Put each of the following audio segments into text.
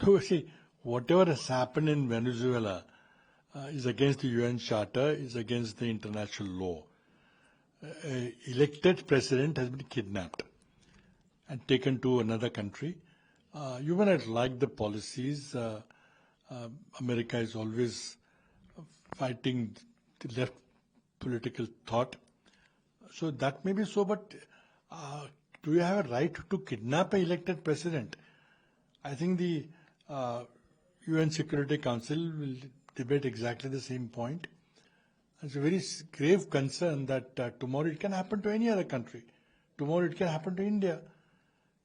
No, see, whatever has happened in Venezuela is against the UN Charter, is against the international law. An elected president has been kidnapped and taken to another country. You may not like the policies. America is always fighting the left political thought. So that may be so, but do you have a right to kidnap an elected president? I think the UN Security Council will debate exactly the same point. It's a very grave concern that tomorrow it can happen to any other country. Tomorrow it can happen to India.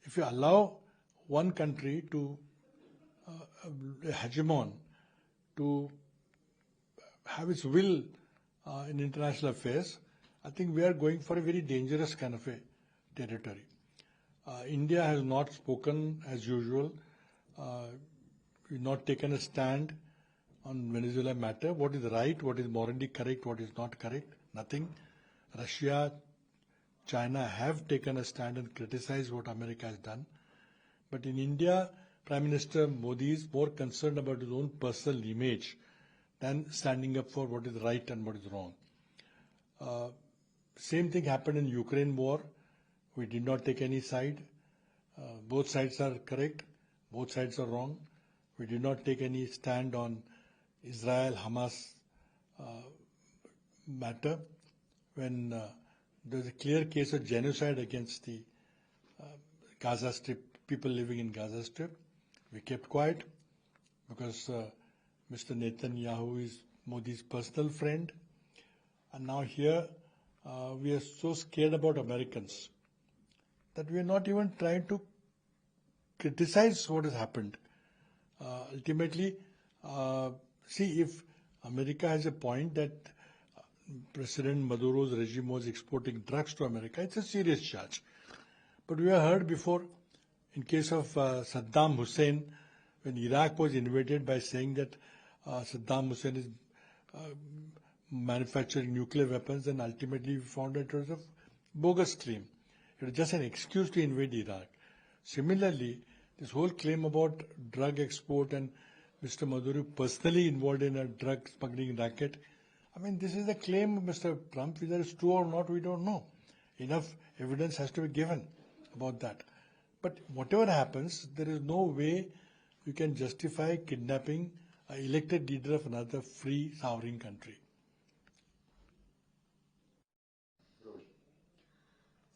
If you allow one country to a hegemon to have its will in international affairs, I think we are going for a very dangerous kind of a territory. India has not spoken as usual. We've not taken a stand on Venezuela matter. What is right, what is morally correct, what is not correct, nothing. Russia, China have taken a stand and criticized what America has done. But in India, Prime Minister Modi is more concerned about his own personal image than standing up for what is right and what is wrong. Same thing happened in Ukraine war. We did not take any side. Both sides are correct. Both sides are wrong. We did not take any stand on Israel-Hamas matter when there was a clear case of genocide against the Gaza Strip, people living in Gaza Strip. We kept quiet because Mr. Netanyahu is Modi's personal friend. And now here we are so scared about Americans that we are not even trying to criticize what has happened. Ultimately, see, if America has a point that President Maduro's regime was exporting drugs to America, it's a serious charge. But we have heard before, in case of Saddam Hussein, when Iraq was invaded by saying that Saddam Hussein is manufacturing nuclear weapons, and ultimately we found that it was a bogus claim. It was just an excuse to invade Iraq. Similarly, this whole claim about drug export and Mr. Maduro personally involved in a drug smuggling racket, I mean, this is a claim of Mr. Trump. Whether it's true or not, we don't know. Enough evidence has to be given about that. But whatever happens, there is no way you can justify kidnapping an elected leader of another free, sovereign country.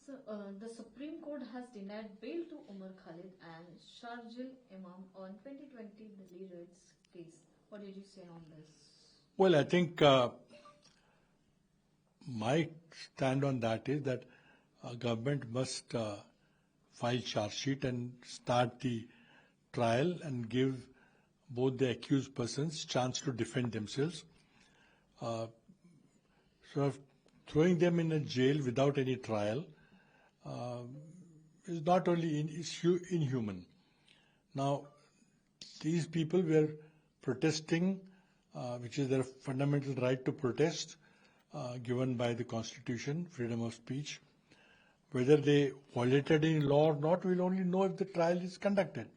So, the Supreme Court has denied bail to Umar Khalid and Sharjil Imam on 2020 Delhi raids case. What did you say on this? Well, I think my stand on that is that government must file charge sheet and start the trial and give both the accused persons chance to defend themselves. Sort of throwing them in a jail without any trial is not only inhuman. Now, these people were protesting, which is their fundamental right to protest, given by the Constitution, freedom of speech. Whether they violated any law or not, we'll only know if the trial is conducted.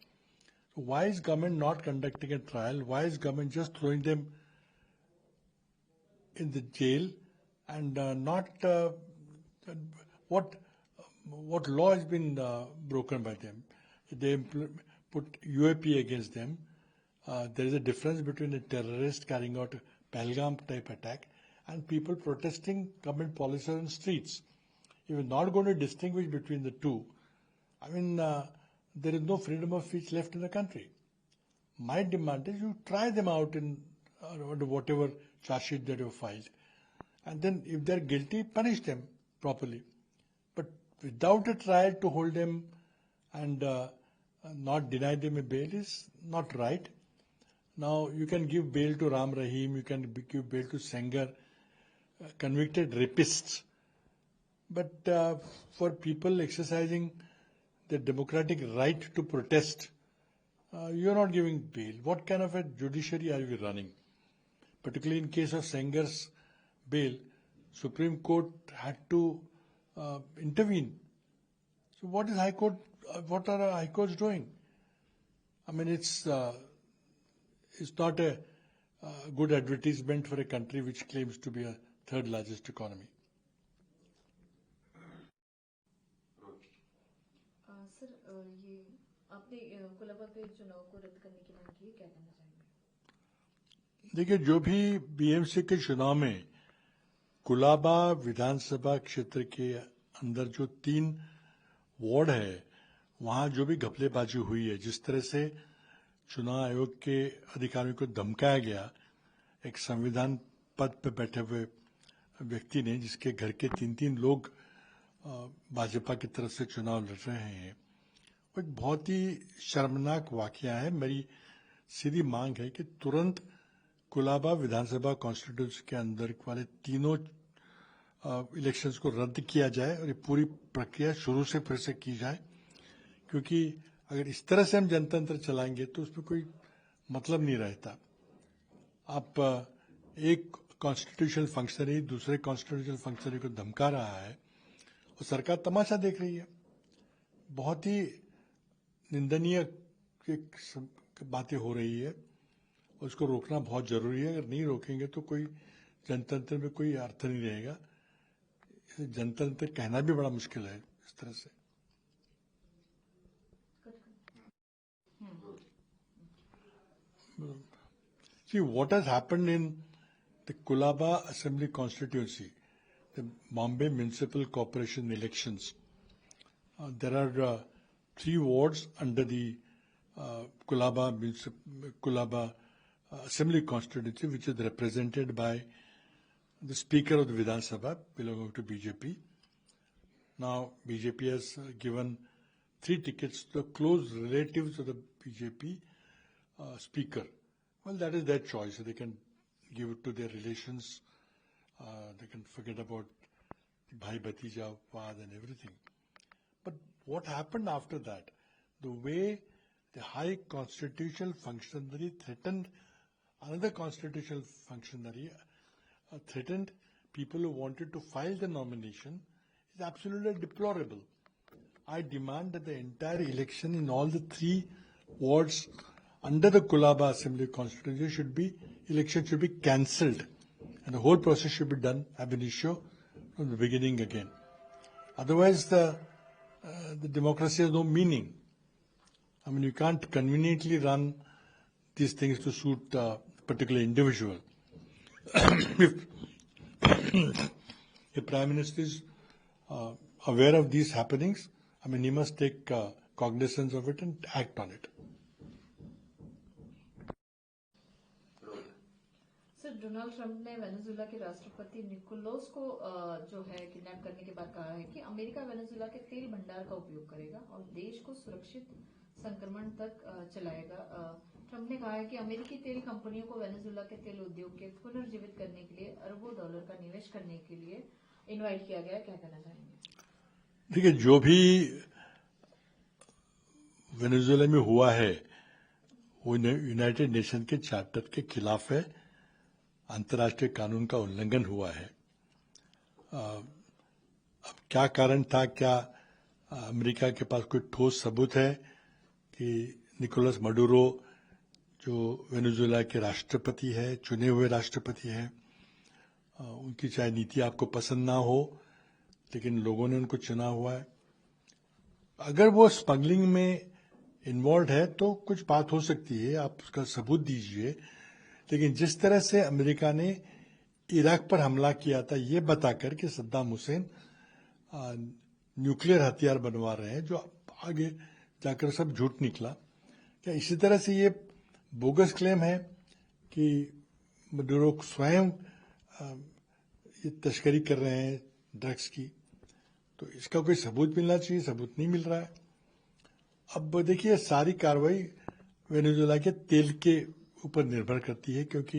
So why is government not conducting a trial? Why is government just throwing them in the jail and not what law has been broken by them? They put UAP against them. There is a difference between a terrorist carrying out a Pahalgam type attack and people protesting government policies on streets. If you're not going to distinguish between the two, I mean, there is no freedom of speech left in the country. My demand is you try them out in whatever charge sheet that you filed. And then if they're guilty, punish them properly. But without a trial to hold them and not deny them a bail is not right. Now, you can give bail to Ram Rahim, you can give bail to Sengar, convicted rapists. But for people exercising the democratic right to protest, you're not giving bail. What kind of a judiciary are you running? Particularly in case of Sengar's bail, Supreme Court had to intervene. So what is High Court? What are our High Courts doing? I mean, it's not a good advertisement for a country which claims to be a third largest economy. Sir ये आपने कुलाबा के चुनाव को रद्द करने की मांग की, क्या कहना चाहेंगे? देखिए, जो भी बीएमसी के चुनाव में कुलाबा विधानसभा क्षेत्र के अंदर जो 3 वार्ड है, वहां जो भी घपलेबाजी हुई है, जिस तरह से चुनाव आयोग के अधिकारियों को धमकाया गया, एक संविधान पद पर बैठे हुए व्यक्ति ने, जिसके घर के 3-3 लोग भाजपा की तरफ से चुनाव लड़ रहे हैं, वो एक बहुत ही शर्मनाक वाकया है। मेरी सीधी मांग है कि तुरंत कुलाबा विधानसभा कॉन्स्टिट्यूंसी के अंदर वाले तीनों इलेक्शंस को रद्द किया जाए और ये पूरी प्रक्रिया शुरू से फिर से की जाए, क्योंकि अगर इस तरह से हम जनतंत्र चलाएंगे तो उसमें कोई मतलब नहीं रहता। आप एक कॉन्स्टिट्यूशनल फंक्शनरी दूसरे कॉन्स्टिट्यूशनल फंक्शनरी को धमका रहा है और सरकार तमाशा देख रही है। बहुत ही निंदनीय बातें हो रही है, उसको रोकना बहुत जरूरी है। अगर नहीं रोकेंगे तो कोई जनतंत्र में कोई अर्थ नहीं रहेगा। जनतंत्र कहना भी बड़ा मुश्किल है इस तरह से। See, what has happened in the Kulaba Assembly constituency, the Bombay Municipal Corporation elections, there are 3 wards under the Kulaba Assembly constituency, which is represented by the Speaker of the Vidhan Sabha belonging to BJP. Now, BJP has given 3 tickets to the close relatives of the BJP Speaker. Well, that is their choice. They can give it to their relations. They can forget about Bhai Bhatija, Pad and everything. But what happened after that? The way the high constitutional functionary threatened another constitutional functionary, threatened people who wanted to file the nomination, is absolutely deplorable. I demand that the entire election in all the 3 wards under the Kulaba Assembly constituency election should be cancelled, and the whole process should be done ab initio from the beginning again. Otherwise, the democracy has no meaning. I mean, you can't conveniently run these things to suit a particular individual. If the Prime Minister is aware of these happenings, I mean, he must take cognizance of it and act on it. Sir, Donald Trump ने Venezuela के राष्ट्रपति Nicholas को जो है kidnap करने के बाद कहा है कि अमेरिका वेनेजुएला के तेल भंडार का उपयोग करेगा और देश को सुरक्षित संक्रमण तक चलाएगा। ट्रंप ने कहा है कि अमेरिकी तेल कंपनियों को वेनेजुएला के तेल उद्योग के पुनर्जीवित करने के लिए अरबों डॉलर का निवेश करने के लिए इनवाइट किया गया। क्या कहना चाहेंगे? देखिए, जो भी वेनेजुएला में हुआ है वो यूनाइटेड नेशन के चार्टर के खिलाफ है, अंतर्राष्ट्रीय कानून का उल्लंघन हुआ है। अब क्या कारण था, क्या अमेरिका के पास कोई ठोस सबूत है कि निकोलस मडुरो जो वेनेजुएला के राष्ट्रपति है, चुने हुए राष्ट्रपति हैं, उनकी चाहे नीति आपको पसंद ना हो, लेकिन लोगों ने उनको चुना हुआ है। अगर वो स्मगलिंग में इन्वॉल्व है तो कुछ बात हो सकती है, आप उसका सबूत दीजिए। लेकिन जिस तरह से अमेरिका ने इराक पर हमला किया था ये बताकर कि सद्दाम हुसैन न्यूक्लियर हथियार बनवा रहे हैं, जो आगे जाकर सब झूठ निकला, क्या इसी तरह से ये बोगस क्लेम है कि मडुरो स्वयं ये तस्करी कर रहे हैं ड्रग्स की? तो इसका कोई सबूत मिलना चाहिए, सबूत नहीं मिल रहा है। अब देखिए, सारी कार्रवाई वेनेजुएला के तेल के ऊपर निर्भर करती है, क्योंकि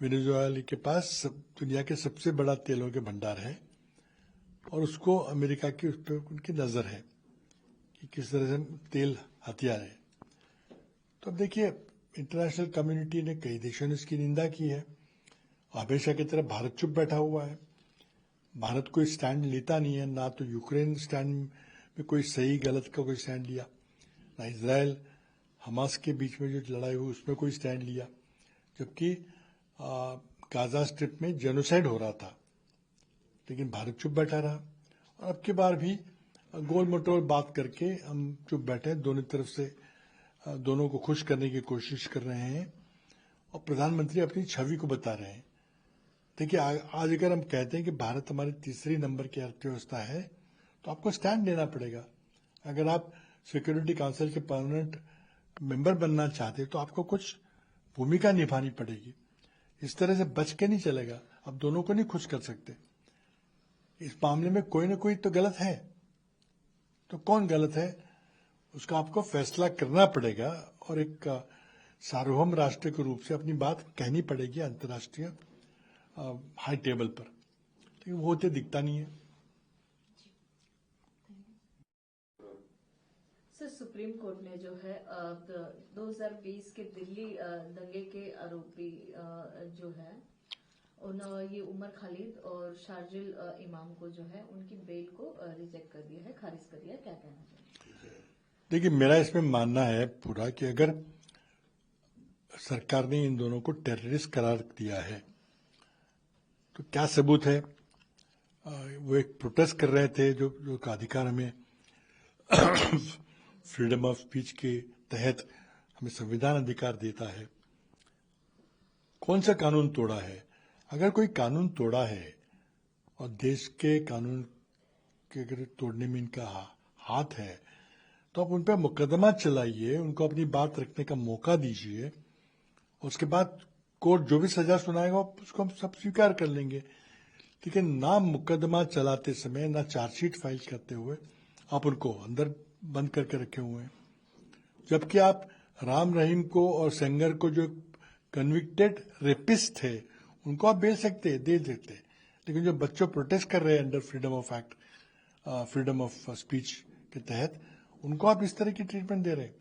वेनेजुएला के पास दुनिया के सबसे बड़ा तेलों के भंडार है और उसको अमेरिका की उस पर उनकी नजर है कि किस तरह से तेल हथियार है। तो अब देखिए, इंटरनेशनल कम्युनिटी ने, कई देशों ने इसकी निंदा की है। हमेशा की तरह भारत चुप बैठा हुआ है। भारत कोई स्टैंड लेता नहीं है, ना तो यूक्रेन स्टैंड में कोई सही गलत का कोई स्टैंड लिया, ना इजराइल हमास के बीच में जो लड़ाई हुई उसमें कोई स्टैंड लिया, जबकि गाजा स्ट्रिप में जेनोसाइड हो रहा था, लेकिन भारत चुप बैठा रहा। और अब की बार भी गोल मटोल बात करके हम चुप बैठे, दोनों तरफ से दोनों को खुश करने की कोशिश कर रहे हैं और प्रधानमंत्री अपनी छवि को बता रहे हैं। देखिए, आज अगर हम कहते हैं कि भारत हमारी तीसरी नंबर की अर्थव्यवस्था है, तो आपको स्टैंड लेना पड़ेगा। अगर आप सिक्योरिटी काउंसिल के परमानेंट मेंबर बनना चाहते हैं तो आपको कुछ भूमिका निभानी पड़ेगी। इस तरह से बच के नहीं चलेगा, आप दोनों को नहीं खुश कर सकते। इस मामले में कोई ना कोई तो गलत है, तो कौन गलत है उसका आपको फैसला करना पड़ेगा और एक सार्वभौम राष्ट्र के रूप से अपनी बात कहनी पड़ेगी अंतर्राष्ट्रीय हाई टेबल पर, लेकिन वो होते दिखता नहीं है। सर, सुप्रीम कोर्ट ने जो है 2020 के दिल्ली दंगे के आरोपी जो है ये उमर खालिद और शार्जिल इमाम को जो है उनकी बेल को रिजेक्ट कर दिया है, खारिज कर दिया है, क्या कहना चाहिए? देखिए, मेरा इसमें मानना है पूरा कि अगर सरकार ने इन दोनों को टेररिस्ट करार दिया है तो क्या सबूत है? वो एक प्रोटेस्ट कर रहे थे जो का अधिकार हमें फ्रीडम ऑफ स्पीच के तहत हमें संविधान अधिकार देता है। कौन सा कानून तोड़ा है? अगर कोई कानून तोड़ा है और देश के कानून के अगर तोड़ने में इनका हाथ है तो आप उन पर मुकदमा चलाइए, उनको अपनी बात रखने का मौका दीजिए, उसके बाद कोर्ट जो भी सजा सुनाएगा उसको हम सब स्वीकार कर लेंगे। लेकिन ना मुकदमा चलाते समय, ना चार्जशीट फाइल करते हुए आप उनको अंदर बंद करके रखे हुए हैं, जबकि आप राम रहीम को और सेंगर को जो कन्विक्टेड रेपिस्ट थे उनको आप दे सकते, लेकिन जो बच्चों प्रोटेस्ट कर रहे हैं under freedom of act, freedom of speech के तहत, उनको आप इस तरह की ट्रीटमेंट दे रहे हैं।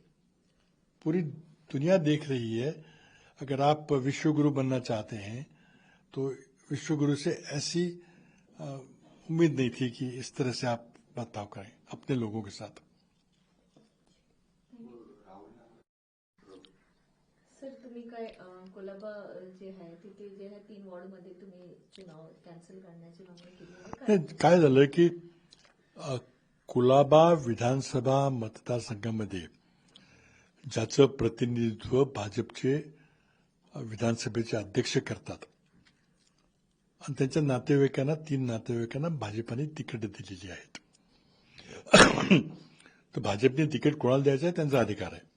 पूरी दुनिया देख रही है। अगर आप विश्वगुरु बनना चाहते हैं तो विश्वगुरु से ऐसी उम्मीद नहीं थी कि इस तरह से आप बर्ताव करें अपने लोगों के साथ। सर, तुम्ही काय कोलाबा जे आहे तिथे जे आहे 3 वॉर्डमध्ये तुम्ही चुनाव कॅन्सल करण्याची मागणी केली आहे? काय झालं की कुलाबा विधानसभा मतदारसंघामध्ये ज्याचं प्रतिनिधित्व भाजपचे विधानसभेचे अध्यक्ष करतात आणि त्यांच्या नातेवाईकांना, 3 नातेवाईकांना भाजपाने तिकीट दिलेली आहेत। तर भाजपने तिकीट कोणाला द्यायचं आहे त्यांचा अधिकार आहे।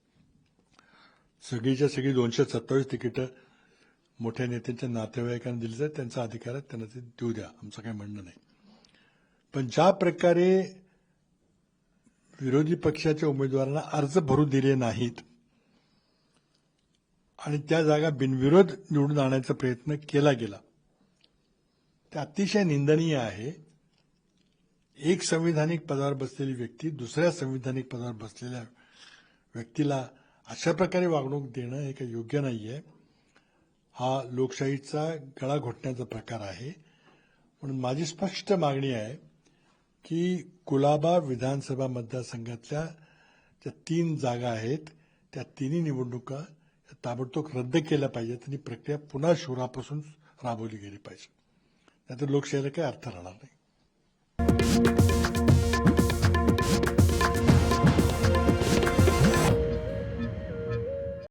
सगळीच्या सगळी 227 तिकीटं मोठ्या नेत्यांच्या नातेवाईकांना दिली जातात, त्यांचा अधिकार आहे, त्यांना ते देऊ द्या, आमचं काही म्हणणं नाही। पण ज्या प्रकारे विरोधी पक्षाच्या उमेदवारांना अर्ज भरू दिले नाहीत आणि त्या जागा बिनविरोध निवडून आणायचा प्रयत्न केला गेला, ते अतिशय निंदनीय आहे। एक संविधानिक पदावर बसलेली व्यक्ती दुसऱ्या संविधानिक पदावर बसलेल्या व्यक्तीला अशा प्रकारे वागणूक देणं हे काही योग्य नाहीये। हा लोकशाहीचा गळा घोटण्याचा प्रकार आहे। म्हणून माझी स्पष्ट मागणी आहे की कुलाबा विधानसभा मतदारसंघातल्या ज्या 3 जागा आहेत त्या तिन्ही निवडणुका ताबडतोब रद्द केल्या पाहिजेत आणि प्रक्रिया पुन्हा सुरुवातीपासून राबवली गेली पाहिजे, नाहीतर लोकशाहीला काही अर्थ राहणार नाही।